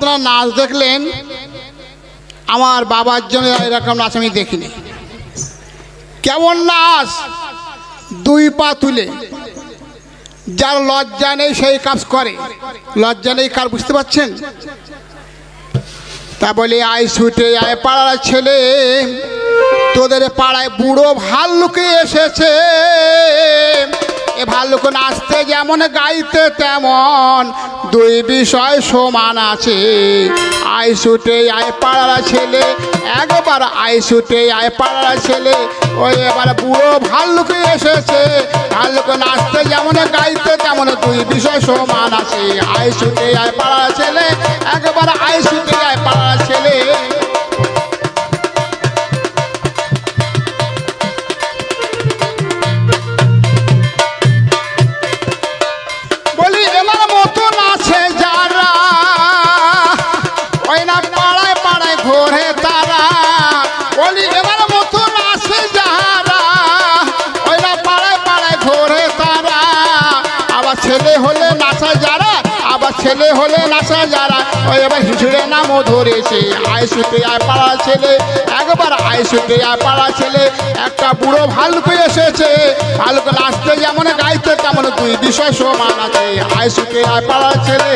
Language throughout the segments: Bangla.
আপনারা নাচ দেখলেন, আমার বাবার জন্য এরকম নাচ আমি দেখিনি। কেমন নাচ, দুই পা তুলে, যার লজ্জা নেই সেই কাজ করে। লজ্জা নেই কার, বুঝতে পারছেন? তা বলি আয় ছুটে আয় পাড়ার ছেলে, তোদের পাড়ায় বুড়ো ভাল্লুকে এসেছে। এ ভাল্লুক নাচতে যেমন গাইতে তেমন, দুই বিষয় সমান আছে। আয় ছুটে আয় পাড়ার ছেলে, একবার আয় ছুটে আয় পাড়ার ছেলে। ওই এবার বুড়ো ভাল্লুকে এসেছে, ভাল্লুক নাচতে যেমন গাইতে তেমন, দুই বিষয় সমান আছে। আয় ছুটে আয় পাড়ার ছেলে, একবার আয় ছুটে আয় পাড়ার ছেলে। ছেলে হলে নাচা যারা, আবার ছেলে হলে নাচা যারা, ওই এবার হিসুড়ে নামও ধরেছে। আয় ছুটে আয় পাড়া ছেলে, একবার আয় ছুটে আয় পাড়া ছেলে। একটা বুড়ো ভাল্লুক এসেছে, ভাল্লুক নাচতে যেমন গাইতে তেমন, দুই বিষয় সমান আছে। আয় ছুটে আয় পাড়া ছেলে।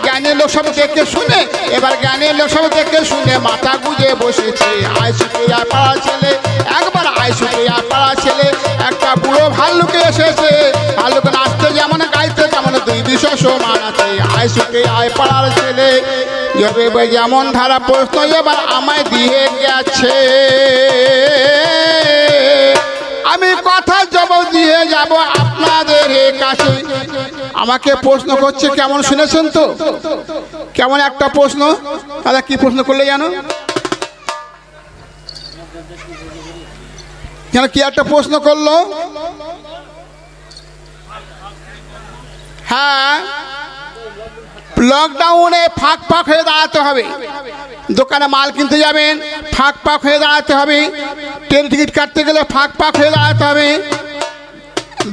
জ্ঞানের লোক সব দেখে শুনে, এবার জ্ঞানের লোক সব দেখে শুনে মাথা গুঁজে বসেছে। আয় ছুটে আয় পাড়া ছেলে, একবার আয় ছুটে আয় পাড়া ছেলে। একটা বুড়ো ভাল্লুকে এসেছে, ভাল্লুক নাচতে যেমন গাইতে তেমন, দুই বিষয় সমান আছে। আয় ছুটে আয় পাড়ার ছেলে। যেমন ধারা প্রশ্ন এবার আমায় দিয়ে গেছে, আমি কথা জবাব দিয়ে যাব আপনাদের কাছে। আমাকে প্রশ্ন করছে, কেমন শুনেছেন তো? কেমন একটা প্রশ্ন। দাদা কি প্রশ্ন করলে জানো? কেন কি একটা প্রশ্ন করলো? হ্যাঁ, লকডাউনে ফাঁক ফাঁক হয়ে দাঁড়াতে হবে। দোকানে মাল কিনতে যাবেন, ফাঁক ফাঁক হয়ে দাঁড়াতে হবে। ট্রেন টিকিট কাটতে গেলে ফাঁক ফাঁক হয়ে দাঁড়াতে হবে।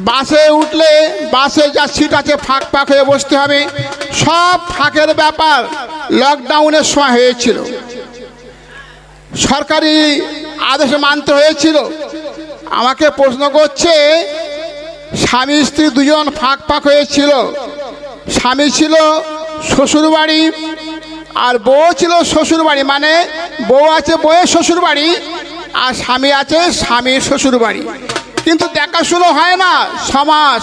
বাসে উঠলে বাসে যা সিট আছে ফাঁক ফাঁক হয়ে বসতে হবে। সব ফাঁকের ব্যাপার লকডাউনের সময় হয়েছিল, সরকারি আদেশে মানতে হয়েছিল। আমাকে প্রশ্ন করছে, স্বামী স্ত্রী দুজন ফাঁক ফাঁক হয়েছিল। স্বামী ছিল শ্বশুর বাড়ি আর বউ ছিল শ্বশুর বাড়ি, মানে বউ আছে বউয়ের শ্বশুর বাড়ি আর স্বামী আছে স্বামীর শ্বশুর বাড়ি। কিন্তু দেখাশুনো হয় না সমাজ।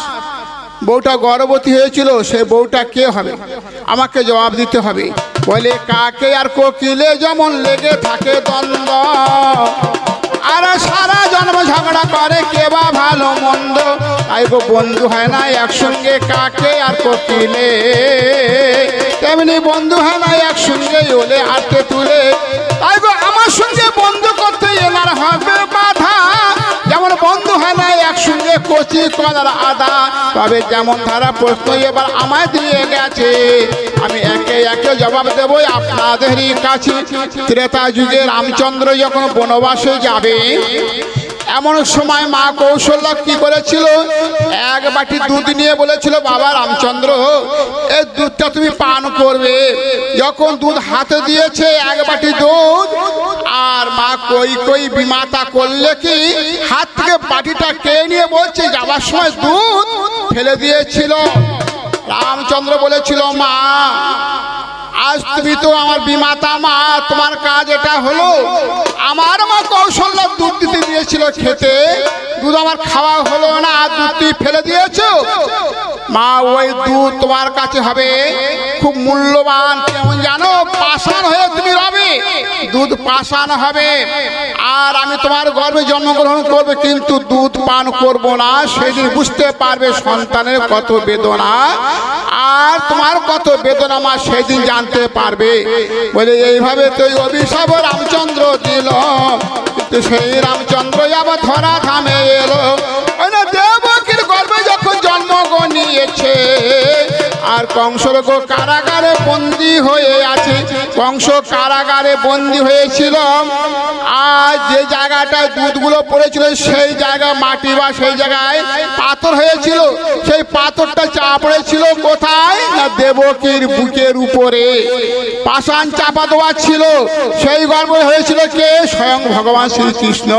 বউটা গর্ভবতী হয়েছিল, সে বউটা কে হবে? আমাকে জবাব দিতে হবে। বলে কাকে আর কোকিলে যেমন লেগে থাকে দ্বন্দ্ব, আর সারা জন্ম ঝগড়া করে কে বা ভালো মন্দ। তাই গো বন্ধু হয় না একসঙ্গে কাকে আর কোকিলে, তেমনি বন্ধু হয় না একসঙ্গে ওলে হাতে তুলে। তাই গো আমার সঙ্গে বন্ধু করতে এনার হবে বাধা, যেমন বন্ধু হয় না একসঙ্গে কচি কলার আদা। তবে যেমন ধারা প্রশ্ন এবার আমায় দিয়ে গেছে, আমি একে একে জবাব দেবো আপনাদেরই কাছে। ত্রেতা যুগে রামচন্দ্র যখন বনবাসে যাবে, এমন সময় মা কৌশল্যা কি করেছিল, এক বাটি দুধ নিয়ে বলেছিল, বাবা রামচন্দ্র এই দুধটা তুমি পান করবে। যখন দুধ হাতে দিয়েছে এক বাটি দুধ, আর মা কই কই বিমাতা করলে কি হাত থেকে বাটিটা কেড়ে নিয়ে বলছে, যাবার সময় দুধ ফেলে দিয়েছিল। রামচন্দ্র বলেছিল, মা আজ তুমি তো আমার বিমাতা মা, তোমার কাজ এটা হলো। আমার মা কৌশল্যা দুধ দিতে দিয়েছিল খেতে, দুধ আমার খাওয়া হলো না, দুধ তুমি ফেলে দিয়েছো। মা ওই দুধ তোমার কাছে হবে খুব মূল্যবান, কেমন জানো পাষাণ হয়ে তুমি রবে, দুধ পাষাণ হবে। আর আমি তোমার গর্ভে জন্মগ্রহণ করবে, কিন্তু দুধ পান করব না। সেদিন বুঝতে পারবে সন্তানের কত বেদনা, আর তোমার কত বেদনা মা সেদিন জানতে পারবে। বলে এইভাবে তো অভিশাপ রামচন্দ্র দিল, কিন্তু সেই রামচন্দ্র আবার ধরা ধামে এলো। দেবকীর গর্ভে যখন নিয়েছে আর কংসর কারাগারে বন্দী হয়ে আছে। কংস কারাগারে বন্দী হয়েছিল আর যে জায়গাটায় দুধগুলো পড়েছিল সেই জায়গা মাটি বা সেই জায়গায় পাথর হয়েছিল। সেই পাথরটা চাপা পড়েছিল কোথায় না দেবকীর বুকের উপরে পাষাণ চাপা দেওয়া ছিল। সেই গর্ব হয়েছিল কে? স্বয়ং ভগবান শ্রীকৃষ্ণ।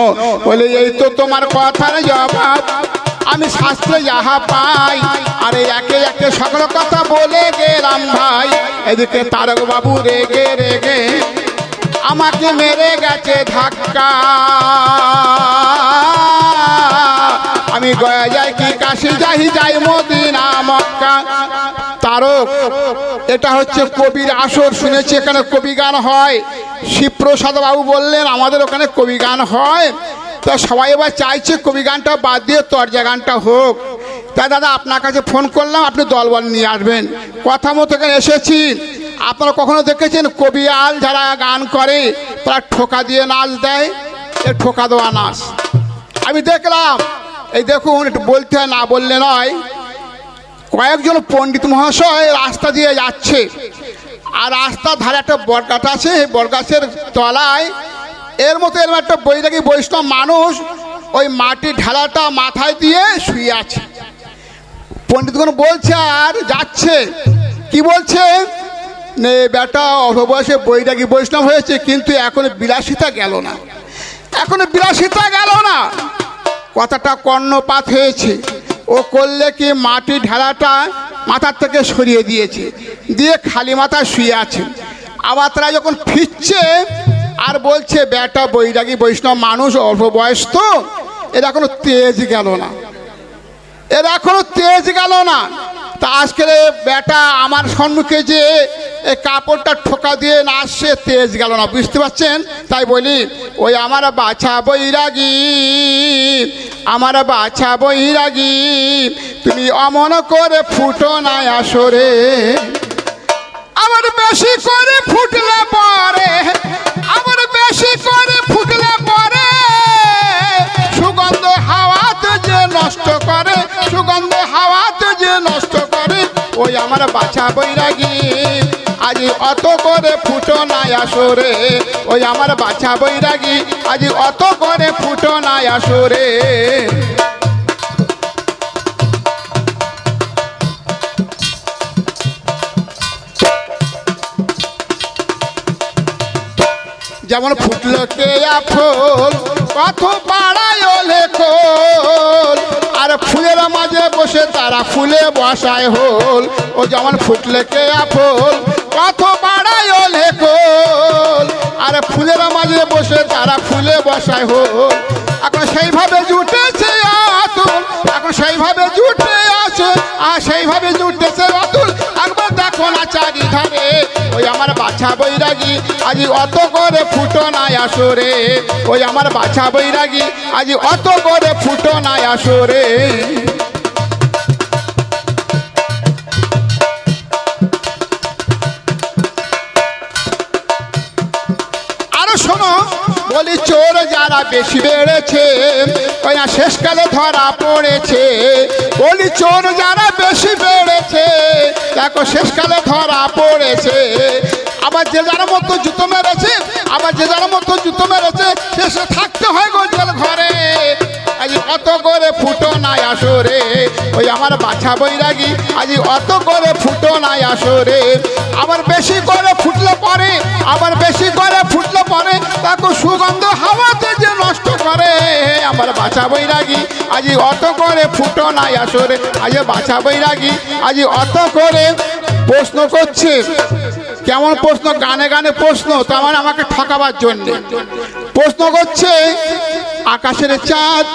বলে এই তো তোমার কথার জবাব আমি শাস্ত্রে যাহা পাই। আরে একে একে সকল কথা বলে গেলাম ভাই। এদিকে তারক বাবু রেগে রেগে আমাকে মেরে গেছে ধাক্কা। আমি গয়া যাই কি কাশি যাই মদিনা মক্কা। তারক এটা হচ্ছে কবির আসর, শুনেছি এখানে কবি গান হয়। শিবপ্রসাদ বাবু বললেন আমাদের ওখানে কবি গান হয়, তা সবাই এবার চাইছে কবি গানটা বাদ দিয়ে তরজা গানটা হোক। তাই দাদা আপনার কাছে ফোন করলাম, আপনি দলবল নিয়ে আসবেন। কথা মতো এখানে এসেছি। আপনারা কখনো দেখেছেন কবি আল যারা গান করে তারা ঠোকা দিয়ে নাচ দেয়? এ ঠোকা দেওয়া নাচ আমি দেখলাম। এই দেখুন, একটু বলতে হয়, না বললে নয়। কয়েকজন পণ্ডিত মহাশয় রাস্তা দিয়ে যাচ্ছে আর রাস্তার ধারে একটা বটগাছ আছে। এই বটগাছের তলায় এর মতো এরকম একটা বৈরাগী বৈষ্ণব মানুষ ওই মাটির ঢালাটা মাথায় দিয়ে শুয়ে আছে। পণ্ডিতগণ বলছে আর যাচ্ছে, কি বলছে? নে বেটা অল্প বয়সে বৈরাগী বৈষ্ণব হয়েছে কিন্তু এখনো বিলাসিতা গেল না, এখনো বিলাসিতা গেল না। কথাটা কর্ণপাত হয়েছে। ও করলে কি মাটির ঢালাটা মাথার থেকে সরিয়ে দিয়েছে, দিয়ে খালি মাথায় শুয়ে আছে। আবার তারা যখন ফিরছে আর বলছে বেটা বৈরাগী বৈষ্ণব মানুষ অল্প বয়স তো, এর এখনো তেজ গেল না, এর এখনো তেজ গেল না। তা আজকের বেটা আমার সম্মুখে যে এই কাপড়টা ঠোকা দিয়ে নাচছে, তেজ গেল না, বুঝতে পারছেন? তাই বলি ওই আমার বাছা বৈরাগী, আমার বাছা বৈরাগী, তুমি অমন করে ফুটো না আসরে। আমার বেশি করে ফুটলে পরে, আমার বেশি করে ফুটলে পরে সুগন্ধ হাওয়াতে যে নষ্ট করে, সুগন্ধ হাওয়াতে যে নষ্ট করে। ওই আমার বাছা বৈরাগী আজ অত করে ফুটো না আসরে। ওই আমার বাছা বৈরাগী আজ অত করে ফুটো না আসরে। যেমন ফুটলো কেয়া ফুল কত পাড়ায় ওলে কোল, আর ফুলের মাঝে বসে তারা ফুলে বসায় হোল। ও যেমন ফুটলে কেয়া ফুল কত পাড়ায় ওলে কোল, আর ফুলের মাঝে বসে তারা ফুলে বসায় হোল। এখন সেইভাবে জুটেছে অতুল, এখন সেইভাবে জুটে আছে, আর সেইভাবে জুটেছে অতুল। একবার দেখো না চারিধারে ওই আমার বাছা বৈরাগী আজ অত করে ফুটো না আসরে। ওই আমার বাছা বৈরাগী আজ অত করে ফুটো না আসরে। আরো শোনো, বলি চোর যারা বেশি বেড়েছে ওই না শেষকালে ধরা পড়েছে। বলি চোর যারা বেশি বেড়েছে দেখো শেষকালে ধরা পড়েছে। আবার যে যার মতো জুতো মেরেছে, আবার যে যার মতো জুতো মেরেছে শেষে থাকতে হয় গোজেল ঘরে। আজ অত করে ফুটো না আসরে। ওই আমার বাছা বৈরাগী আজ অত করে ফুটো না আসরে। আবার বেশি করে ফুটলে পরে, আবার বেশি করে ফুটলে পরে তাকে সুগন্ধ হাওয়াতে যে নষ্ট করে। আমার বাছা বৈরাগী আজ অত করে ফুটো না আসরে। আজ বাছা বৈরাগী আজ অত করে প্রশ্ন করছে। কেমন প্রশ্ন? গানে গানে প্রশ্ন, তার মানে আমাকে ঠকাবার জন্য প্রশ্ন করছে। আকাশের চাঁদ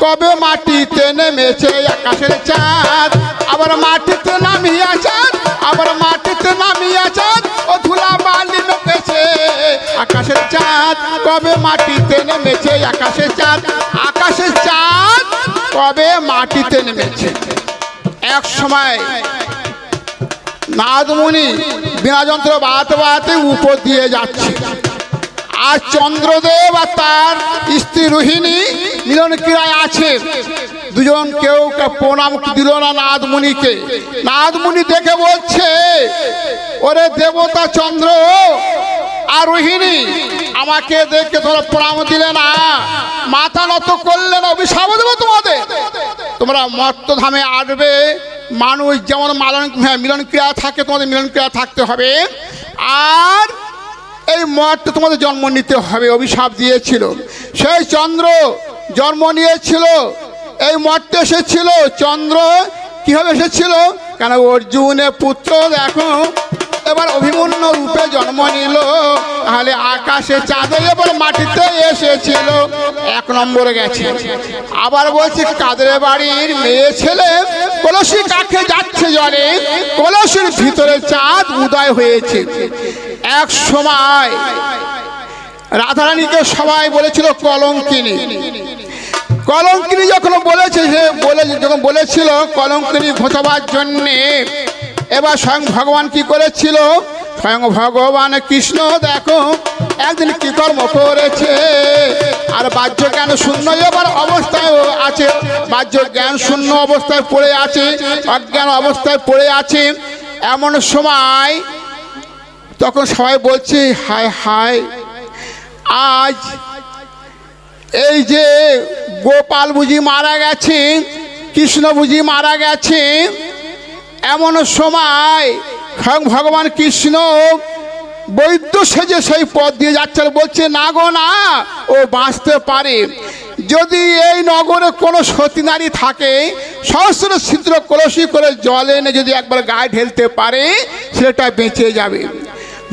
কবে মাটিতে নেমেছে? আকাশের চাঁদ আবার মাটিতে নামিয়া চাঁদ, আবার মাটিতে নামিয়া চাঁদ ও ধুলা বালি মেপেছে। আকাশের চাঁদ কবে মাটিতে নেমেছে? আকাশের চাঁদ, আকাশের চাঁদ কবে মাটিতে নেমেছে? এক সময় নারদমুনি বিনা যন্ত্র বাড়াতে বাড়াতে উপর দিয়ে যাচ্ছে, আর চন্দ্রদেব আর তার স্ত্রী রোহিণী মিলন ক্রিয়ায় আছে। দুজন কেউ প্রণাম দিল না নারদমুনিকে। নারদমুনি দেখে বলছে, ওরে দেবতা চন্দ্র আর রোহিণী, আমাকে দেখে তোমরা প্রণাম দিলে না, মাথা নত করলে না, অভিশাপ দেবো তোমাদের। তোমরা মর্তধামে আসবে, মানুষ যেমন মিলন ক্রিয়া থাকে তোমাদের মিলন ক্রিয়া থাকতে হবে, আর এই মর্তে তোমাদের জন্ম নিতে হবে, অভিশাপ দিয়েছিল। সেই চন্দ্র জন্ম নিয়েছিল, এই মর্তে এসেছিল। চন্দ্র কিভাবে এসেছিল? কেন অর্জুনের পুত্র দেখো এবার অভিমন্যু রূপে জন্ম নিল, তাহলে আকাশে চাঁদে এবার মাটিতে এসেছিল। এক নম্বরে গেছে। আবার বলছি কাদের বাড়ির মেয়ে ছেলে কলসি কাকে যাচ্ছে জলে, কলসির ভিতরে চাঁদ উদয় হয়েছে। এক সময় রাধারানীকে সবাই বলেছিল কলঙ্কিনী। কলঙ্কিনী যখন বলেছিল কলঙ্কিনী ঘোচাবার জন্যে, এবার স্বয়ং ভগবান কি করেছিল? স্বয়ং ভগবান কৃষ্ণ দেখো একদিন কি কর্ম করেছে, আর বাহ্য জ্ঞান শূন্য এবার অবস্থায় আছে, বাহ্য জ্ঞান শূন্য অবস্থায় পড়ে আছে, অজ্ঞান অবস্থায় পড়ে আছে। এমন সময় তখন সবাই বলছে হায় হায়, আজ এই যে গোপাল বুঝি মারা গেছে, কৃষ্ণ বুঝি মারা গেছে। এমন সময় স্বয়ং ভগবান কৃষ্ণ বৈদ্য সেজে সেই পথ দিয়ে যাচ্ছে, বলছে না গো না, ও বাঁচতে পারে। যদি এই নগরে কোনো সতী নারী থাকে, সহস্র ছিদ্র কলসি করে জল এনে যদি একবার গায়ে ঢেলতে পারে, সেটা বেঁচে যাবে।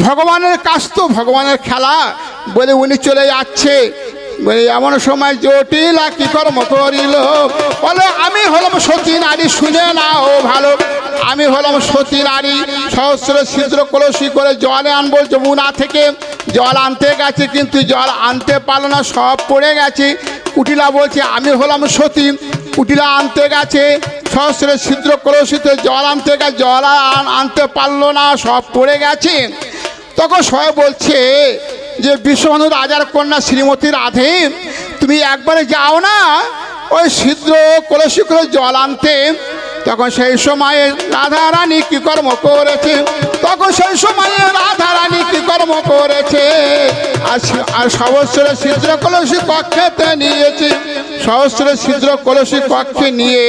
ভগবানের কাজ তো ভগবানের খেলা বলে উনি চলে যাচ্ছে। এমন সময় জটিলা কি কর্ম করিল, বলে আমি হলাম সতী নারী, শুনে না ও ভালো, আমি হলাম সতী নারী। সহস্র ছিদ্র কলসি করে জলে আনবো, যমুনা থেকে জল আনতে গেছে, কিন্তু জল আনতে পারলো না, সব পড়ে গেছে। কুটিলা বলছে আমি হলাম সতী, কুটিলা আনতে গেছে, সহস্র ছিদ্র কলসিতে জল আনতে গেছে, জল আনতে পারলো না, সব পড়ে গেছে। তখন সবাই বলছে যে বিশ্ববন্ধু রাজার কন্যা শ্রীমতী রাধে, তুমি একবারে যাও না ওই ছিদ্র কলসি করে জল আনতে। তখন সেই সময়ে রাধারানী কি কর্ম করেছে, তখন সেই সময়ে রাধারানী কি কর্ম করেছে, আর সহস্র ছিদ্র কলসি কক্ষেতে নিয়েছে। সহস্র ছিদ্র কলসি কক্ষে নিয়ে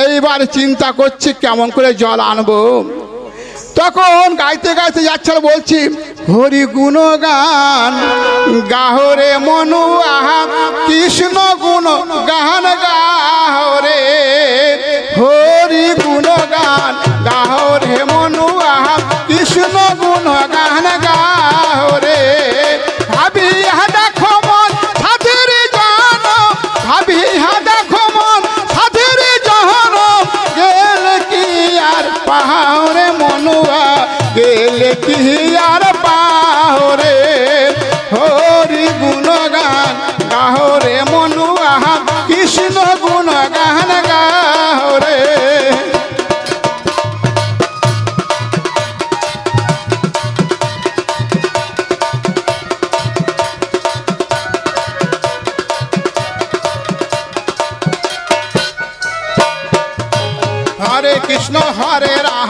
এইবার চিন্তা করছে কেমন করে জল আনবো। তখন গাইতে গাইতে যাচ্ছে, বলছি হরি গুণ গান গাহরে মনু আহা, কৃষ্ণ গুণ গান গাহরে, হরি গুণ গান গাহরে মনু আহা, কৃষ্ণ গুণ গান গাহরে। ভাবি দেখো মন সাধের জন, ভাবি দেখো মন সাধের জন, গেল কি আর পাহাড়ে মনুয়া, গেলে কি আর পাহরে, হরি গুণ গান গাহরে মনুয়া, কৃষ্ণ গুণ গান গাহরে। হরে কৃষ্ণ হরে রাম,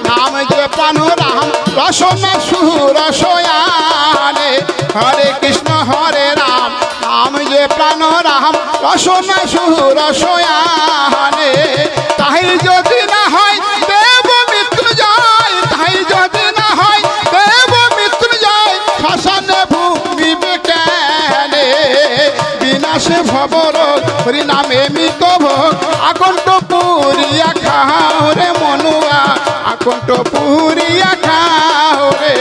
নাম যে প্রাণ রাম, রসনা সুরসয়ানে। হরে কৃষ্ণ হরে রাম, নাম যে প্রাণ রাম, রসনা সুরসয়ানে। তাই যদি না হয় দেব মৃত্যুঞ্জয়, তাই যদি না হয় দেব মৃত্যুঞ্জয়, শ্মশানে ভূমি বিজ্ঞানে। বিনাশে ভবরোগ হরি নামে মৃত ভোগ, আকণ্ঠ পুরিয়া খাও রে মনুয়া, আকণ্ঠ পুরিয়া খাও রে।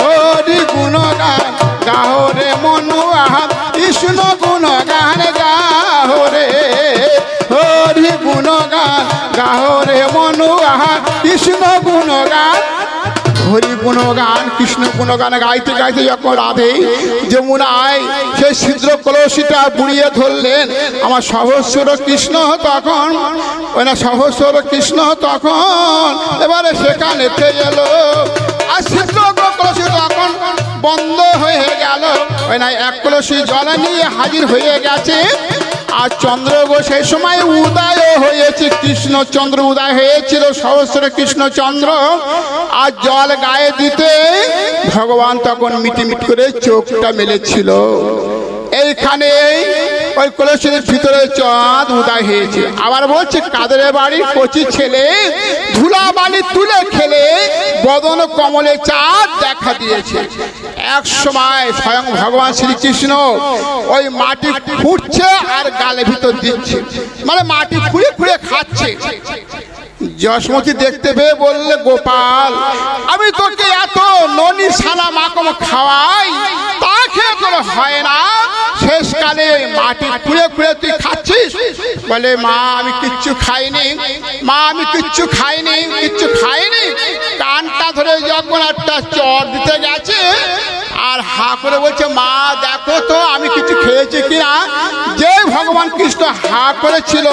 হরি গুণ গান গাও রে মনুয়া, কৃষ্ণ গুণ গান গাও রে। হরি গুণ গান গাও রে মনুয়া, কৃষ্ণ গুণ গান। হরি গুণগান কৃষ্ণ গুণগান গাইতে গাইতে যখন রাধে যমুনায় সেই ছিদ্র কলসিটা বুড়িয়ে ধরলেন, আমার সহস্র কৃষ্ণ তখন, ওই না সহস্র কৃষ্ণ তখন এবারে সেখানে এলো, আর ছিদ্র কলসি তখন বন্ধ হয়ে গেল। ওই না এক কলসি জল নিয়ে হাজির হয়ে গেছে আর চন্দ্র গো সেই সময় উদয় হয়েছে, কৃষ্ণচন্দ্র উদয় হয়েছিল, সহস্র কৃষ্ণচন্দ্র। আর জল গায়ে দিতে ভগবান তখন মিটিমিট করে চোখটা মেলেছিল। এইখানে ওই কলসের ভিতরে চাঁদ উদয় হয়েছে। আবার বলছে কাদের বাড়ির কচি ছেলে ধুলা বালি তুলে খেলে বদন কমলে চাঁদ দেখা দিয়েছে। এক সময় স্বয়ং ভগবান শ্রীকৃষ্ণ ওই মাটি খুঁড়ছে আর গালে ভিতর দিচ্ছে, মানে মাটি খুঁড়ে খুঁড়ে খাচ্ছে। যশোমতী দেখতে পেয়ে বললে গোপাল আমি তোকে এত ননি সালা মাকম খাওয়াই, তা খেয়ে তোর হয় না, শেষকালে মাটি খুঁড়ে খুঁড়ে তুই খাচ্ছিস। বলে মা আমি কিচ্ছু খাইনি, মা আমি কিচ্ছু খাইনি, কিচ্ছু খাইনি। কানটা ধরে যখন একটা চর দিতে গেছে আর হা করে বলছে মা দেখো তো আমি কিছু খেয়েছি কিনা। যে ভগবান কৃষ্ণ হা করেছিল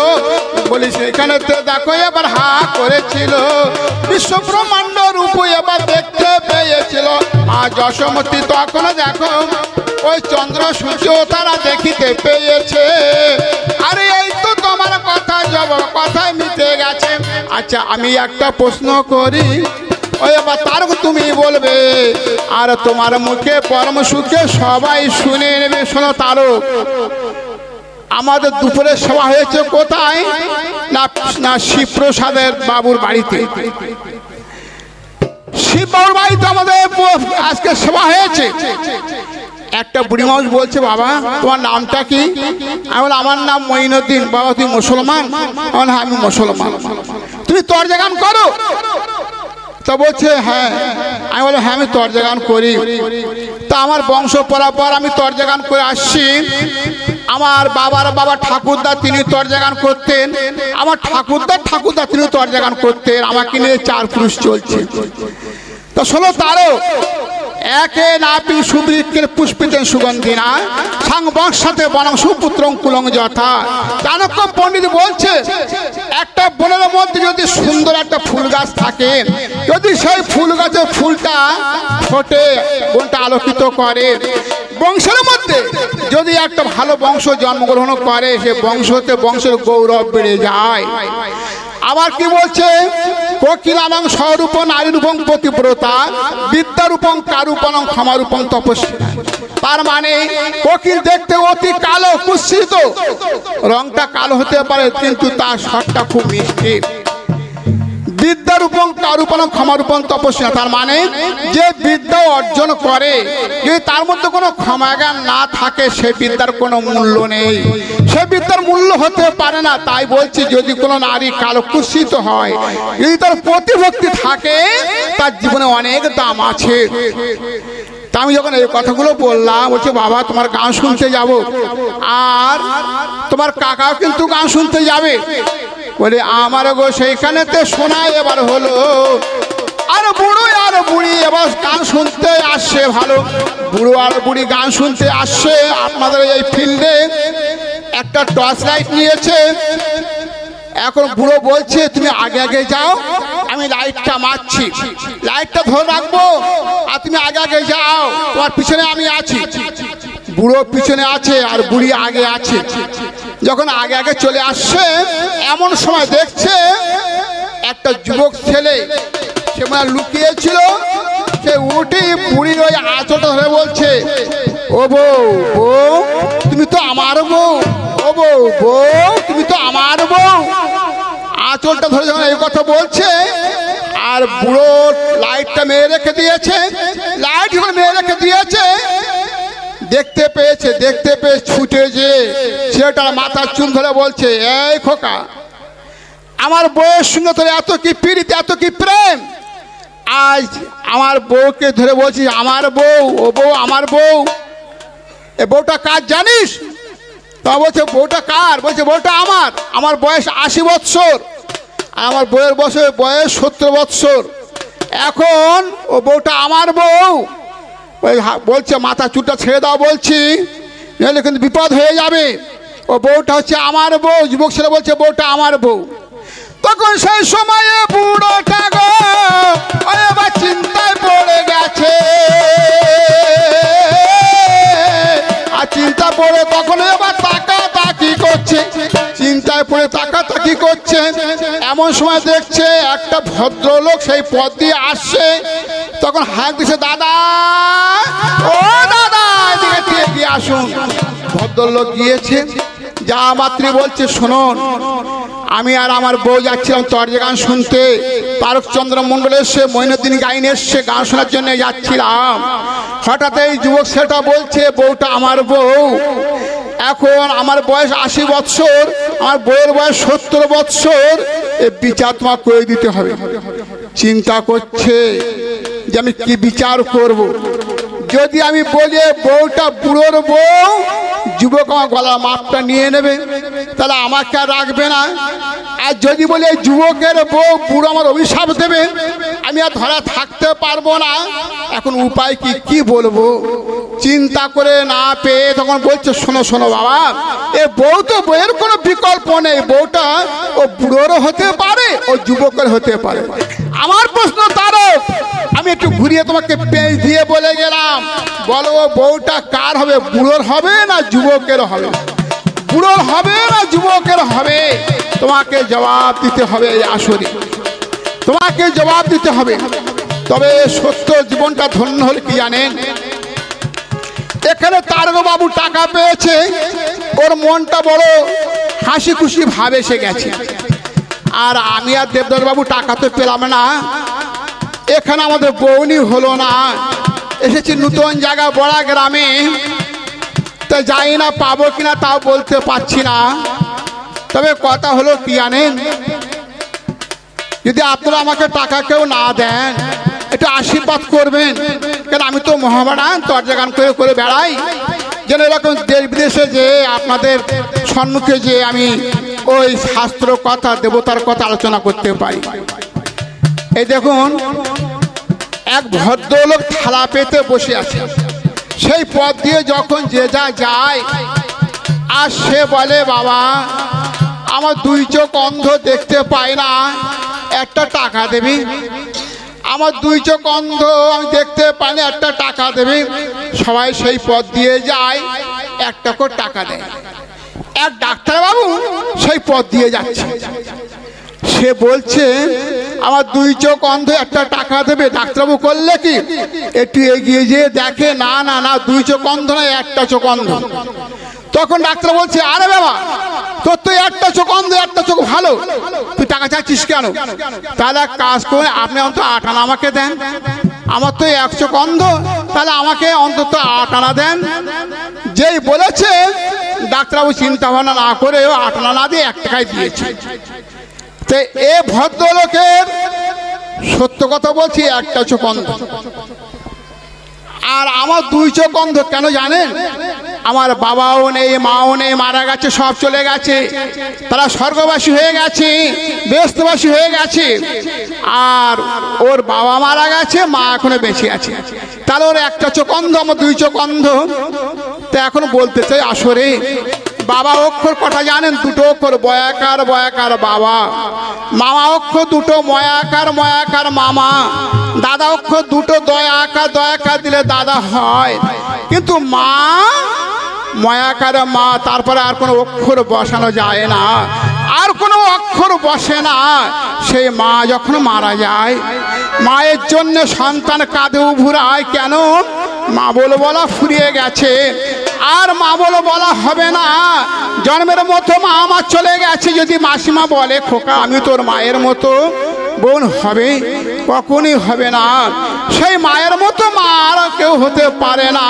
বলিস এখানে তো দেখো এবার হা করেছিল, বিশ্ব ব্রহ্মাণ্ড রূপ এবার দেখতে পেয়েছিল। মা যশোমতী তখন দেখো ওই চন্দ্র সূর্য তারা দেখিতে পেয়েছে। আরে এই তো তোমার কথা জবাব কথায় মিটে গেছে। আচ্ছা আমি একটা প্রশ্ন করি, ওই এবার তারক তুমি বলবে আর তোমার মুখে পরম সুখে সবাই শুনে নেবে। শোনো তারক, আমাদের দুপুরে সভা হয়েছে কোথায় না, না শিবপ্রসাদের বাবুর বাড়িতে। শিব বাবুর বাড়িতে আমাদের আজকে সভা হয়েছে। একটা বুড়ি মানুষ বলছে বাবা তোমার নামটা কি? আমি বলি আমার নাম মঈনুদ্দিন। বাবা তুই মুসলমান? হ্যাঁ আমি মুসলমান। তুমি তরজা গান করো? তা বলছে হ্যাঁ। আমি বলি হ্যাঁ আমি তরজা গান করি। তা আমার বংশ পরাপর আমি তরজা গান করে আসছি। আমার বাবার বাবা ঠাকুরদা তিনি তরজা গান করতেন, আমার ঠাকুরদা তিনি তরজা গান করতেন। আমাকে নিয়ে 4 পুরুষ চলছে। তো শোনো তারও একে নাপি সুবৃক্ষের পুষ্পিতেন সুগন্ধিনা সাং বংশাতে বনং সুপুত্রং কুলং যথা। চাণক্য পণ্ডিত বলছে একটা বনের মধ্যে যদি সুন্দর একটা ফুল গাছ থাকে, যদি সেই ফুল গাছের ফুলটা ফোটে বনটা আলোকিত করে, বংশের মধ্যে যদি একটা ভালো বংশ জন্মগ্রহণ করে সে বংশতে বংশের গৌরব বেড়ে যায়। আবার কি বলছে কোকিলানাং স্বরূপ নারী রূপং পতিব্রতা বিদ্যারূপং কারূপণং ক্ষমারূপং তপস্বী। তার মানে কোকিল দেখতে অতি কালো কুৎসিত, রংটা কালো হতে পারে কিন্তু তার স্বরটা খুব মিষ্টি। বিদ্যারূপং কারূপণং ক্ষমারূপং তপস্বী, তার মানে যে বিদ্যা অর্জন করে যদি তার মধ্যে কোনো ক্ষমাজ্ঞান না থাকে সে বিদ্যার কোনো মূল্য নেই, সে বিদ্যার মূল্য হতে পারে না। তাই বলছি যদি কোনো নারী কালো কুৎসিত হয়, যদি তার প্রতিভক্তি থাকে তার জীবনে অনেক দাম আছে। তা আমি যখন এই কথাগুলো বললাম বলছে বাবা তোমার গান শুনতে যাব, আর তোমার কাকাও কিন্তু গান শুনতে যাবে। বলে আমার গো সেইখানেতে শোনা এবার হলো আর বুড়ো আর বুড়ি এবার গান শুনতে আসছে। ভালো বুড়ো আর বুড়ি গান শুনতে আসছে। আপনাদের এই ফিল্ডে একটা টর্চ লাইট নিয়েছে। এখন বুড়ো বলছে তুমি আগে আগে যাও, আমি লাইটটা মারছি, লাইটটা ধরে রাখবো আর তুমি আগে আগে যাও, তোমার পিছনে আমি আছি। বুড়ো পিছনে আছে আর বুড়ি আগে আছে। যখন আগে আগে চলে আসছে এমন সময় দেখছে একটা যুবক ছেলে সে মানে লুকিয়েছিল, সে উঠে বুড়ির ওই আঁচলটা ধরে বলছে ও বউ বউ তুমি তো আমার বউ, ও বউ বউ তুমি তো আমার বউ। আঁচলটা ধরে যখন এই কথা বলছে আর বুড়ো লাইটটা মেরে রেখে দিয়েছে, লাইট যখন মেরে রেখে দিয়েছে দেখতে পেয়েছে, দেখতে পেয়ে ছুটে যে ছেলেটার মাথার চুল ধরে বলছে এই খোকা আমার বউয়ের সঙ্গে তোর এত কি পীড়িত এত কি প্রেম, আজ আমার বউকে ধরে বলছি আমার বউ, ও বউ আমার বউ, এ বউটা কার জানিস? তা বলছে বউটা কার? বলছে বউটা আমার, আমার বয়স 80 বৎসর আর আমার বউয়ের বয়স 70 বৎসর। এখন ও বউটা আমার বউ। বলছে মাথা চুলটা ছেড়ে দাও বলছি, নাহলে কিন্তু বিপদ হয়ে যাবে। ও বউটা হচ্ছে আমার বউ। যুবক ছেলে বলছে বউটা আমার বউ। তখন সেই সময়ে বুড়োটা গো এবার চিন্তায় পড়ে গেছে, আর চিন্তা পড়ে তখন এবার তাকাতাকি করছে। যাচ্ছে, চিন্তায় পড়ে তাকাতাকি করছে। এমন সময় দেখছে একটা ভদ্রলোক সেই পথ দিয়ে আসছে। তখন হাঁক দিছে, দাদা ও দাদা এদিকে এগিয়ে আসুন। ভদ্রলোক গিয়েছে, যা মাত্রী বলছে, শুনুন আমি আর আমার বউ যাচ্ছিলাম তর্জে গান শুনতে। তারকচন্দ্র মণ্ডল এসে মঈনুদ্দিন গাইন এসছে, গান শোনার জন্য যাচ্ছিলাম। হঠাৎ এই যুবক সেটা বলছে, বউটা আমার বউ। এখন আমার বয়স 80 বৎসর, আমার বউয়ের বয়স 70 বৎসর। এই বিচার তোমাকে করে দিতে হবে। চিন্তা করছে যে আমি কি বিচার করব। যদি আমি বলি বউটা বুড়োর বউ, যুবক আমার গলার মাপটা নিয়ে নেবে, তাহলে আমাকে আর রাখবে না। আর যদি বলি যুবকের বউ, বুড়ো আমার অভিশাপ দেবে, আমি আর ধরা থাকতে পারবো না। এখন উপায় কি বলবো চিন্তা করে না পেয়ে তখন বলছে, শোনো শোনো বাবা, এ বউ তো বউয়ের কোনো বিকল্প নেই। বউটা ও বুড়োরও হতে পারে, ও যুবকের হতে পারে। আমার প্রশ্ন তারক, আমি একটু ঘুরিয়ে তোমাকে পেঁচ দিয়ে বলে গেলাম, বলো ও বউটা কার হবে, বুড়োর হবে না যুবকের হবে? বুড়োর হবে না যুবকের হবে? তোমাকে জবাব দিতে হবে। এই আসরে তোমাকে জবাব দিতে হবে। তবে সত্য জীবনটা ধন্য হলে কি জানেন, এখানে তারক বাবু টাকা পেয়েছে, ওর মনটা বড় হাসি খুশি ভাবে এসে গেছে। আর আমি আর দেবদাস বাবু টাকা তো পেলাম না। এখানে আমাদের বউনি হলো না, এসেছি নতুন জায়গা বড়া গ্রামে, তা যাই না পাবো কিনা তাও বলতে পারছি না। তবে কথা হলো কি জানেন, যদি আপনারা আমাকে টাকা কেউ না দেন, একটু আশীর্বাদ করবেন। কেন আমি তো মহাবাড়ান তর্জা গান করে করে বেড়াই, যেন এরকম দেশ বিদেশে যে আপনাদের সম্মুখে যে আমি ওই শাস্ত্র কথা দেবতার কথা আলোচনা করতে পারি। এই দেখুন, এক ভদ্রলোক থালা পেতে বসে আছে। সেই পথ দিয়ে যখন যে যা যায়, আর সে বলে, বাবা আমার 2 চোখ অন্ধ, দেখতে পাই না, একটা টাকা দেবি। আমার 2 চোখ অন্ধ, আমি দেখতে পাই না, একটা টাকা দেবি। সবাই সেই পথ দিয়ে যায়, একটা করে টাকা দেয়। এক ডাক্তারবাবু সেই পথ দিয়ে যাচ্ছে, সে বলছে আমার 2 চোখ অন্ধ, একটা টাকা দেবে। ডাক্তারবাবু করলে কি, একটু এগিয়ে যেয়ে দেখে, না না না 2 চোখ অন্ধ নয়, একটা চোখ অন্ধ। তখন ডাক্তার বলছে, আরে বাবা তোর তো একটা চোখ অন্ধ, একটা চোখ ভালো, তুই টাকা চাচ্ছিস কেন? তাহলে এক কাজ করে আপনি অন্তত 8 আনা আমাকে দেন। আমার তো 1 চোখ অন্ধ, তাহলে আমাকে অন্তত 8 আনা দেন। যেই বলেছে, ডাক্তারবাবু চিন্তা ভাবনা না করে 8 আনা না দিয়ে 1 টাকায় দিয়েছে। তো এ ভদ্রলোকের সত্য কথা বলছি, একটা চোখ অন্ধ। আর আমার 2 চোখ অন্ধ কেন জানেন? আমার বাবাও নেই, মাও নেই, মারা গেছে, সব চলে গেছে। তারা স্বর্গবাসী হয়ে গেছে, বেহেশতবাসী হয়ে গেছে। আর ওর বাবা মারা গেছে, মা এখনো বেঁচে আছে। তাহলে ওর একটা চোখ অন্ধ, আমার 2 চোখ অন্ধ। তা এখন বলতে চাই, আসরে বাবা অক্ষর কটা জানেন? 2টো অক্ষর, বয়াকার বয়াকার বাবা। মামা অক্ষর 2টো, ময়াকার ময়াকার মামা। দাদা অক্ষর 2টো, দয়াকার দয়াকার দিলে দাদা হয়। কিন্তু মা ময়াকার মা, তারপরে আর কোনো অক্ষর বসানো যায় না, আর কোনো অক্ষর বসে না। সেই মা যখন মারা যায়, মায়ের জন্য সন্তান কাঁদে উভুরায়। কেন? মা বলে বলা ফুরিয়ে গেছে, আর মা বলে বলা হবে না। জন্মের মতো মা আমার চলে গেছে, যদি মাসিমা বলে, খোকা আমি তোর মায়ের মতো বোন হবে, কখনই হবে না। সেই মায়ের মতো মা আর কেউ হতে পারে না।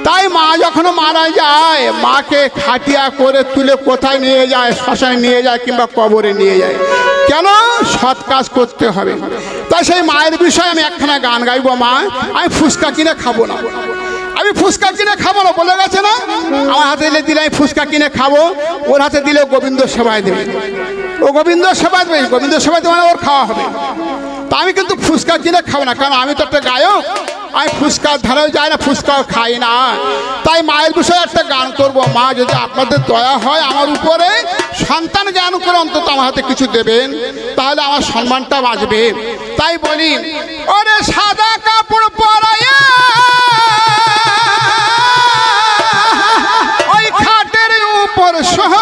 তাই মা যখন মারা যায়, মাকে খাটিয়া করে তুলে কোথায় নিয়ে যায়? শ্মশানে নিয়ে যায় কিংবা কবরে নিয়ে যায়। কেন? সৎ কাজ করতে হবে। তাই সেই মায়ের বিষয়ে আমি একখানা গান গাইবো। মা, আমি ফুচকা কিনে খাবো না, আমি ফুচকা কিনে খাবো না, বলে গেছে না? আমার হাতে দিলে আমি ফুচকা কিনে খাবো, ওর হাতে দিলে গোবিন্দ সেবায় দেবে। ও গোবিন্দ সেবায় দেবে, গোবিন্দ সেবায় দেবে মানে ওর খাওয়া হবে। তা আমি কিন্তু ফুচকা কিনে খাবো না, কারণ আমি তো একটা গায়ক, আমি ফুচকার ধারেও যাই না, ফুচকাও খাই না। তাই মায়ের বিষয়ে একটা গান করবো। মা, যদি আপনাদের দয়া হয় আমার উপরে, সন্তান জ্ঞান করে অন্তত আমার হাতে কিছু দেবেন, তাহলে আমার সম্মানটা বাঁচবে। তাই বলি, ওরে সাদা কাপড় পরাইয়া ওই খাটের উপর সহ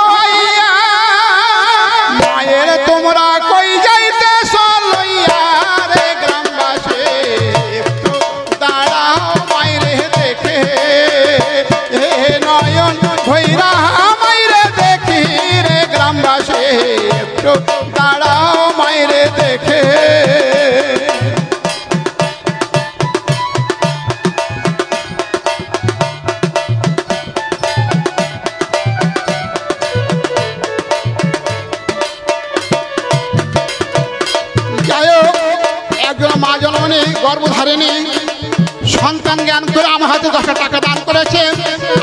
একটু দাঁড়াও মায়েরে দেখে। গর্ভধারিণী সন্তান জ্ঞান করে আমার হাতে 10 টাকা দান করেছে।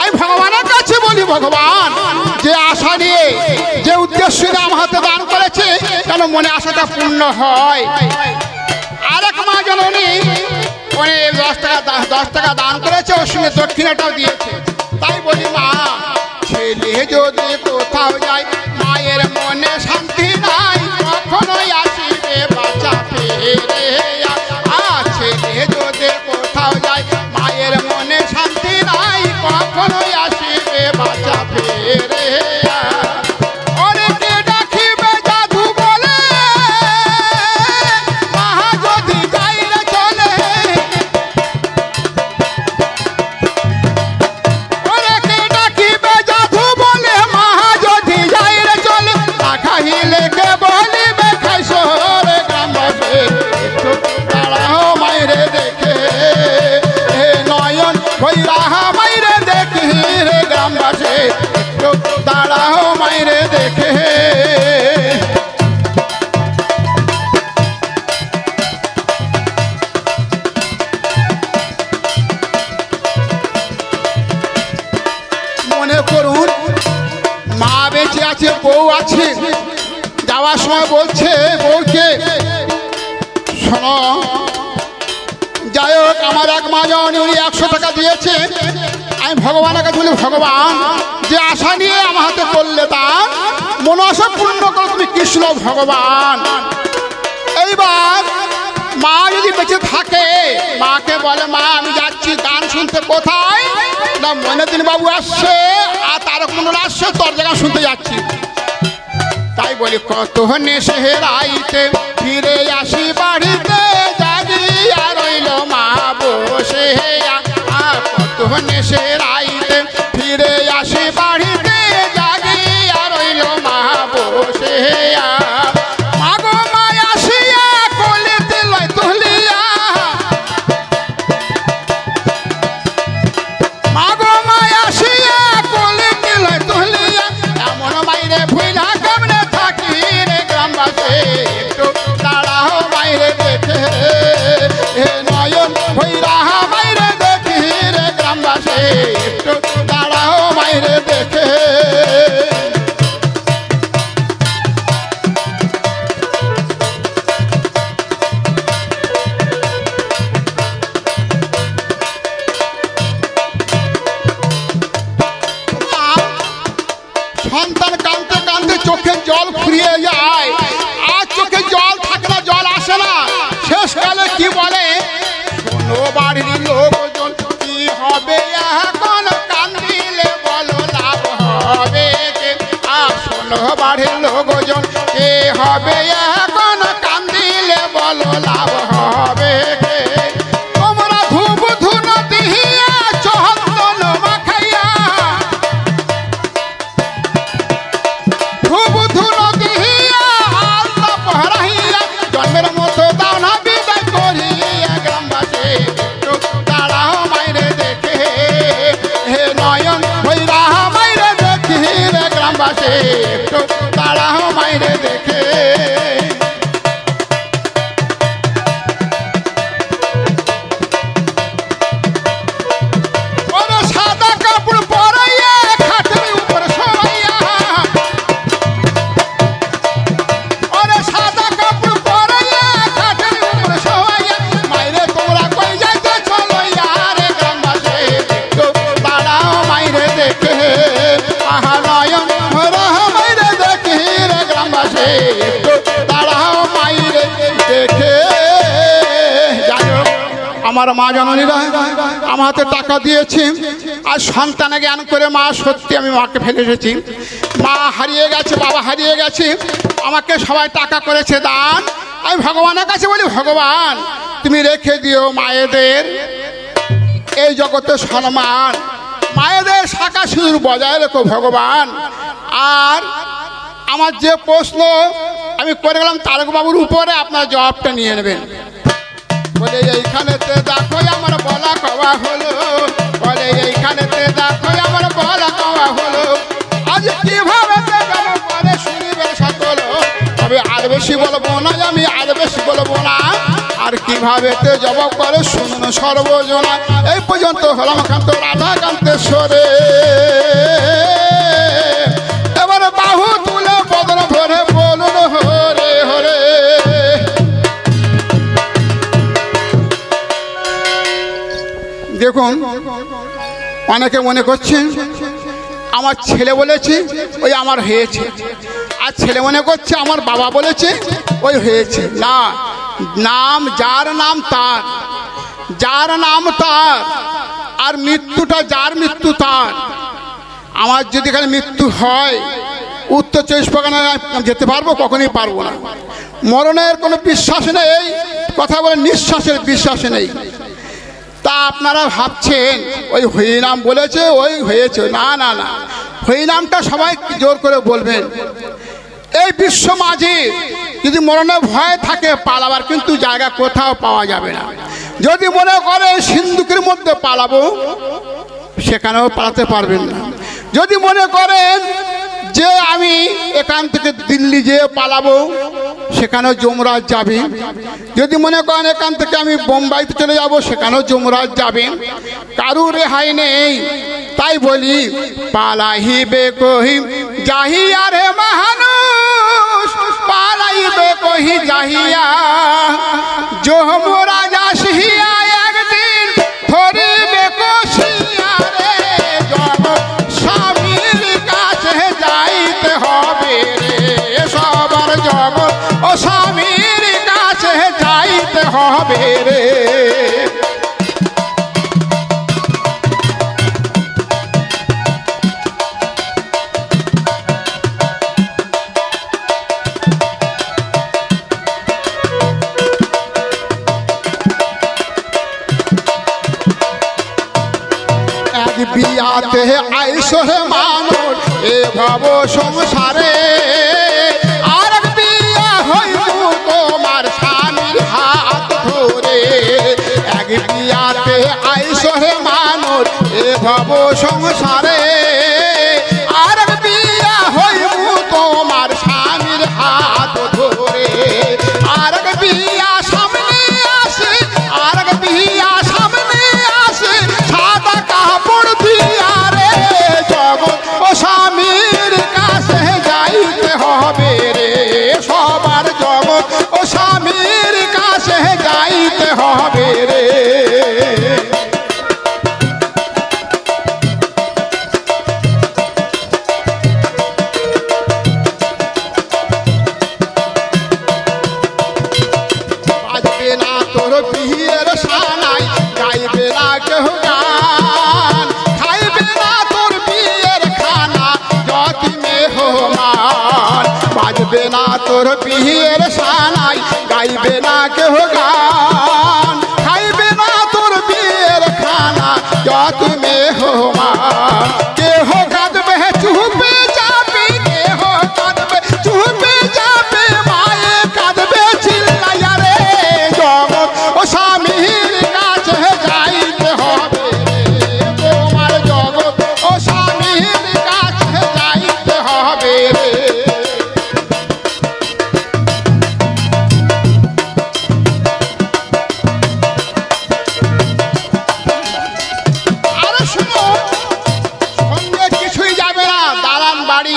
আমি ভগবানের কাছে বলি, ভগবান যে আশা নিয়ে যে উদ্দেশ্য নিয়ে আমার হাতে দান করেছে যেন মনে আশাটা পূর্ণ হয়। আরেক মা জননী উনি 10 টাকা দান করেছে, ওর সঙ্গে দক্ষিণাটাও দিয়েছে। তাই বলি মা, ছেলে যদি কোথাও যায় মায়ের মনে শান্তি নাই, কখনোই আসিবে বাঁচা ফিরে। ছেলে যদি কোথাও যায় মায়ের মনে শান্তি নাই, কখনোই আসিবে বাঁচা ফিরে। অনেকে ডাকিবে জাদু বলে, মা যদি যাইলে চলে। অনেকে ডাকিবে জাদু বলে, মা যদি যাইলে চলে। না খাইলে কে বলিবে খাইছো রে গ্রামবাসী, একটু দাঁড়াও মাইরে দেখে। নয়ন ভৈরা মাইরে দেখি রে গ্রামবাসী, একটু দাঁড়াও মাইরে দেখে। মনে করুন মা বেঁচে আছে, বউ আছে, যাওয়ার সময় বলছে বউকে, শোনো, যাই হোক আমার এক মা জননী উনি 100 টাকা দিয়েছে। আমি ভগবানের কাছে বলি, ভগবান যে আশা নিয়ে আমার হাতে করলে দান, মন আশা পূর্ণ করো তুমি কৃষ্ণ ভগবান। এইবার মা যদি বেঁচে থাকে, মাকে বলে, মা আমি যাচ্ছি গান শুনতে। কোথায়? না মইনুদ্দিন বাবু আসছে আর তারক মন্ডল আসছে, তোর জায়গা শুনতে যাচ্ছি। তাই বলি, কত নেশে রাইতে ফিরে আসি বাড়িতে, জাগিয়া রইল মা বসে। কত নেশে রাইতে ফিরে আসি বাড়িতে, জাগিয়া রইল মা বসে। মাগো মা আসিয়া কোলেতে লয় তুলিয়া, মাগো মা আসিয়া কোলেতে লয় তুলিয়া। এমন মাইরে ভুইলা কেমনে থাকি রে গ্রামবাসী, একটু দাঁড়াও মাইরে দেখে। নয়ন ভৈরা মাইরে দেখি রে গ্রামবাসী, একটু দাঁড়াও মাইরে দেখে। সন্তান কাঁদতে কাঁদতে চোখে জল ফুরিয়ে যায়, আর চোখে জল থাকে না, জল আসে না। শেষকালে কি বলে, শোনো বাড়ির লোকজন কি হবে এখন, কান্দিলে বলো লাভ হবে কে। শোনো বাড়ির লোকজন কে হবে এখন, কান্দিলে বলো লাভ হবে কে। তোমরা ধূপ ধুন দিহিয়া চন্দন মাখাইয়া, ধূপ ধুন দিহিয়া আলতা পহরাইয়া, জন্মের মতো দাও না বিদায় করিয়া গ্রামবাসী, একটু দাঁড়াও মাইরে দেখে। নয়ন ভৈরা মাইরে দেখি রে গ্রামবাসী, একটু দাঁড়াও মাইরে দেখে। ওরে সাদা কাপড় পরাইয়া খাটের উপর শোয়াইয়া, ওরে সাদা কাপড় পরাইয়া খাটের উপর শোয়াইয়া। মাইরে তোমরা কই যাইতে চলইয়া রে গ্রামবাসী, একটু দাঁড়াও মাইরে দেখে। আহা নয়ন ভৈরা মাইরে দেখি রে গ্রামবাসী, একটু দাঁড়াও মাইরে দেখে। যাই হোক আমার মা জননীরা আমার হাতে টাকা দিয়েছে, আর সন্তানে জ্ঞান করে মা সত্যি আমি মাকে ফেলে এসেছি। মা হারিয়ে গেছে, বাবা হারিয়ে গেছে, আমাকে সবাই টাকা করেছে দান। আমি ভগবানের কাছে বলি, ভগবান তুমি রেখে দিও মায়েদের এই জগতে সম্মান, মায়েদের শাখা সিঁদুর বজায় রেখো ভগবান। আর আমার যে প্রশ্ন আমি করে গেলাম তারকবাবুর উপরে আপনার জবাবটা নিয়ে নেবেন। বলে এইখানেতে দেখো আমার বলা কওয়া হলো, বলে এইখানেতে দেখো আমার বলা কওয়া হলো, আজ কিভাবে করে শুনিবেন সকল, তবে আর বেশি বলবো না, আমি আর বেশি বলবো না, আর কিভাবে জবাব করে শুনুন সর্বজনা। এই পর্যন্ত হলাম কান্ত রাধাকান্তেশ্বরে, এবারে বাহু তুলে বদন ভরে বলুন হরে হরে। দেখুন অনেকে মনে করছেন আমার ছেলে বলেছে ওই আমার হয়েছে, আর ছেলে মনে করছে আমার বাবা বলেছে ওই হয়েছে। না, নাম যার নাম তার, যার নাম তার, আর মৃত্যুটা যার মৃত্যু তার। আমার যদি এখানে মৃত্যু হয় উত্তর 24 পরগনায় যেতে পারবো? কখনই পারবো না। মরণের কোনো বিশ্বাস নেই, কথা বলে নিঃশ্বাসের বিশ্বাস নেই। তা আপনারা ভাবছেন ওই হরিনাম বলেছে ওই হয়েছে, না না না, হরিনামটা সবাই জোর করে বলবেন। এই বিশ্ব মাঝে যদি মরণের ভয় থাকে পালাবার কিন্তু জায়গা কোথাও পাওয়া যাবে না। যদি মনে করে সিন্ধুকের মধ্যে পালাবো সেখানেও পালাতে পারবেন না। যদি মনে করেন যে আমি এখান থেকে দিল্লি যেয়ে পালাবো সেখানেও যমরাজ যাবে। যদি মনে করেন এখান থেকে আমি বোম্বাইতে চলে যাব সেখানেও যমরাজ যাবে, কারু রেহাই নেই। তাই বলি পালাইবে কহি যাহিয়া রে মানুষ, পালাইবে কহি যাহিয়া, যমরাজ আসিয়া একদিন ধরিবে কষিয়া রে, স্বামীর কাছে যাইতে হবে রে, সবার জগৎ ও স্বামীর কাছে যাইতে হবে রে। বিয়াতে আইসো হে মানুষ এ ভব সংসারে, আর বিয়া হইব তোমার স্বামীর হাত ধরে। এক বিয়াতে আইসো হে মানুষ এ ভব সংসারে, আর বিয়া হইব তোমার স্বামীর হাত ধরে। আর বিয়া সামনে আসে, আর বিয়া সামনে আসে, সাদা কাপড় দিয়া রে, জগৎ ও স্বামীর কাছে যাইতে হবে রে, সবার জগৎ ও স্বামীর কাছে যাইতে হবে রে। বাজবে না তোর বিয়ের সানাই, গাইবে না কেহ গান, খাইবে না তোর বিয়ের খানা যতি মেহমান। বাজবে না তোর বিয়ের সানাই, গাইবে না কেহ গান, খাইবে না তোর বিয়ের খানা যতি মেহমান। কেহ কাঁদবে চুপে যাবে, কেহ কাঁদবে চুপে যাবে, মায়ে কাঁদবে চিল্লাইয়া রে, জগৎ ও স্বামীর কাছে যাইতে হবে রে, তোমার জগৎ ও স্বামীর কাছে যাইতে হবে রে। আরে শুনো, সঙ্গে কিছুই যাবে না, দালান বাড়ি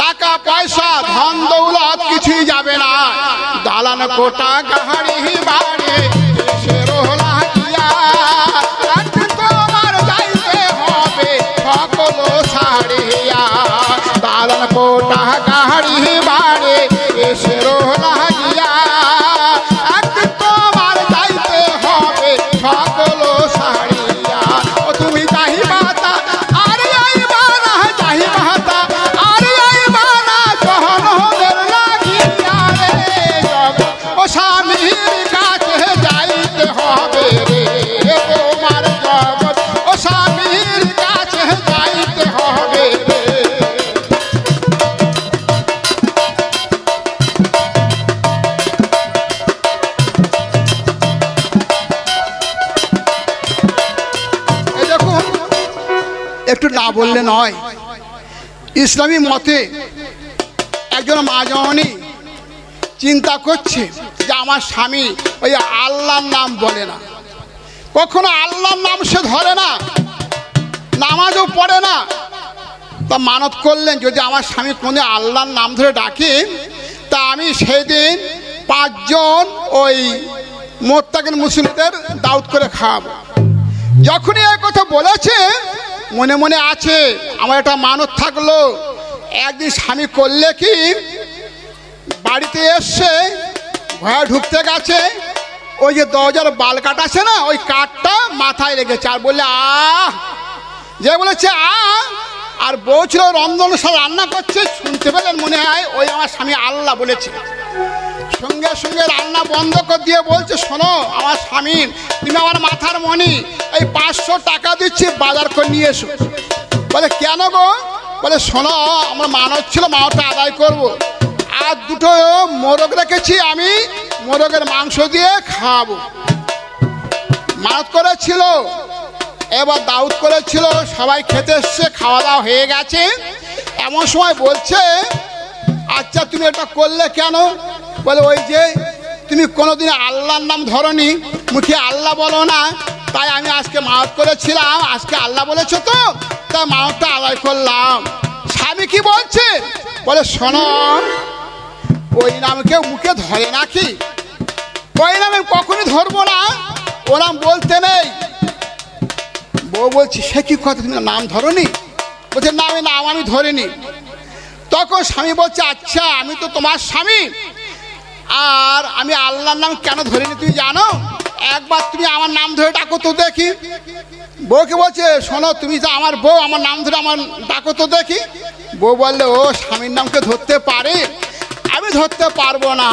টাকা পয়সা ধন দৌলত কিছুই যাবে না, দালান কোটা গাড়ি বাড়ি দেশেরও লাগিয়া, তোমার যাইতে হবে সকল ছাড়িয়া, দালান কোটা গাড়ি বাড়ি দেশেরও লাগিয়া, তোমার যাইতে হবে সকল ছাড়িয়া। ও তুমি যাইবা তা আরে আইবা না, যাইবা তা আরে আইবা না, জহনদের লাগিয়া রে, জগৎ ও স্বামীর কাছে যাইতে হবে রে, তোমার জগৎ ও স্বামীর কাছে যাইতে হবে রে। না বললে নয়। ইসলামী মতে একজন মা জননী চিন্তা করছে যে আমার স্বামী ওই আল্লাহর নাম বলে না, কখনো আল্লাহর নাম সে ধরে না, নামাজও পড়ে না। তা মানত করলেন যদি আমার স্বামী কোনো আল্লাহর নাম ধরে ডাকে তা আমি সেদিন 5 জন ওই মোত্তাকিন মুসলিমদের দাওয়াত করে খাওয়াবো। যখনই এই কথা বলেছে মনে মনে আছে আমার একটা মানত থাকলো, একদিন স্বামী করলে কি বাড়িতে এসছে ঘরে ঢুকতে গেছে, ওই যে দরজার বাল কাট আছে না, ওই কাঠটা মাথায় লেগেছে আর বললে যে বলেছে আর বউ ছিল রন্ধন সব রান্না করছে, শুনতে পেলেন মনে হয় ওই আমার স্বামী আল্লাহ বলেছে। সঙ্গে সঙ্গে রান্না বন্ধ করে দিয়ে বলছে শোনো আমার স্বামী তুমি আমার মাথার মণি, এই 500 টাকা দিচ্ছি বাজার করে নিয়ে এসো। বলে কেন গো? বলে শোনো আমার মানত ছিল মানতটা আদায় করব, আর 2টো মোরগ রেখেছি আমি মোরগের মাংস দিয়ে খাওয়াবো। মানত করেছিল, এবার দাওয়াত করেছিল, সবাই খেতে এসছে, খাওয়া দাওয়া হয়ে গেছে। এমন সময় বলছে আচ্ছা তুমি এটা করলে কেন? বলে ওই যে তুমি কোনোদিন আল্লাহর নাম ধরনি, মুখে আল্লাহ বলো না, তাই আমি আজকে মানত করেছিলাম, আজকে আল্লাহ বলেছো তো তাই মানতটা আদায় করলাম। স্বামী কি বলছে? বলে শোনো ওই নাম কেউ মুখে ধরে নাকি? ওই নাম আমি কখনই ধরবো না, ও নাম বলতে নেই। বউ বলছি সে কি কথা তুমি নাম ধরনি? বলছে না আমি নাম আমি ধরিনি। তখন স্বামী বলছে আচ্ছা আমি তো তোমার স্বামী আর আমি আল্লাহর নাম কেন ধরিনি তুমি জানো? একবার তুমি আমার নাম ধরে ডাকো তো দেখি। বউকে বলছে শোনো তুমি তো আমার বউ, আমার নাম ধরে আমার ডাকো তো দেখি। বউ বললে ও স্বামীর নামকে ধরতে পারে? আমি ধরতে পারবো না,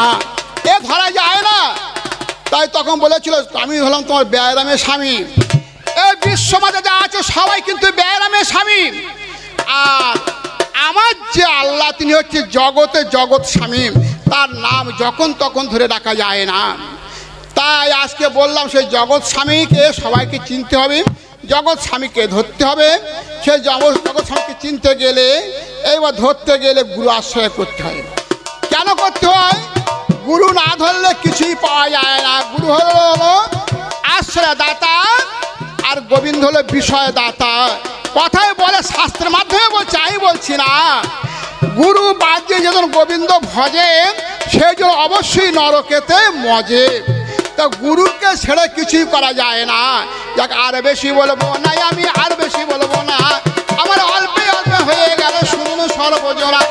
এ ধরা যায় না। তাই তখন বলেছিল আমি হলাম তোমার বেয়ারামের স্বামী। এই বিশ্বমাঝে যা আছে সবাই কিন্তু বেয়ারামের স্বামী, আর আমার যে আল্লাহ তিনি হচ্ছে জগতে জগৎ স্বামী, তার নাম যখন তখন ধরে ডাকা যায় না। তাই আজকে বললাম সেই জগৎ স্বামীকে সবাইকে চিনতে হবে, জগৎ স্বামীকে ধরতে হবে। সেই জগৎ স্বামীকে চিনতে গেলে এইবার ধরতে গেলে গুরু আশ্রয় করতে হয়। কেন করতে হয়? গুরু না ধরলে কিছুই পাওয়া যায় না। গুরু হলো আশ্রয় দাতা আর গোবিন্দ হলো বিষয় দাতা। কথাই বলে শাস্ত্রের মাধ্যমে বলছে, আমি বলছি না। গুরু বাদ দিয়ে যখন গোবিন্দ ভজে সেই জন্য অবশ্যই নরকেতে মজে। তা গুরুকে ছেড়ে কিছুই করা যায় না। যাক আর বেশি বলবো না, আমি আর বেশি বলবো না, আমার অল্পে অল্পে হয়ে গেল শুনুন সর্বজনা।